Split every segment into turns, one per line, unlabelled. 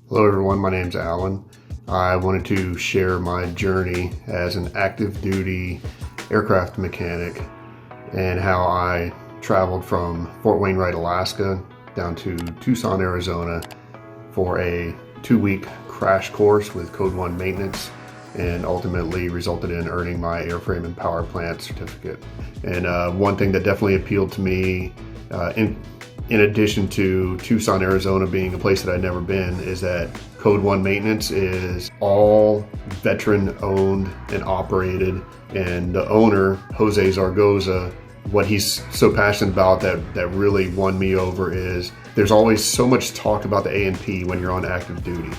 Hello everyone, my name's Alan. I wanted to share my journey as an active duty aircraft mechanic and how I traveled from Fort Wainwright, Alaska down to Tucson, Arizona for a 2-week crash course with Code 1 maintenance, and ultimately resulted in earning my airframe and power plant certificate. And one thing that definitely appealed to me in addition to Tucson, Arizona being a place that I'd never been, is that Code 1 Maintenance is all veteran owned and operated. And the owner, Jose Zargoza, what he's so passionate about that really won me over is there's always so much talk about the A&P when you're on active duty.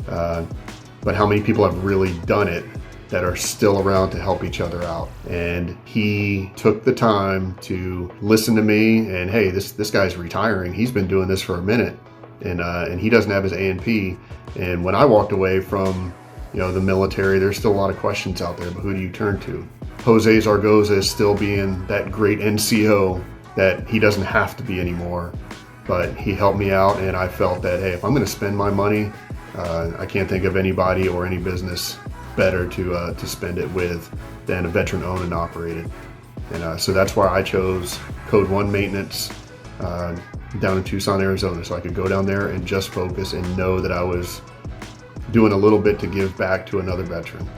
But how many people have really done it that are still around to help each other out? And he took the time to listen to me, and hey, this guy's retiring. He's been doing this for a minute, and he doesn't have his A&P. And when I walked away from the military, there's still a lot of questions out there, but who do you turn to? Jose Zargoza is still being that great NCO that he doesn't have to be anymore, but he helped me out, and I felt that, hey, if I'm going to spend my money, I can't think of anybody or any business better to spend it with than a veteran owned and operated. And so that's why I chose Code 1 Maintenance down in Tucson, Arizona, so I could go down there and just focus and know that I was doing a little bit to give back to another veteran.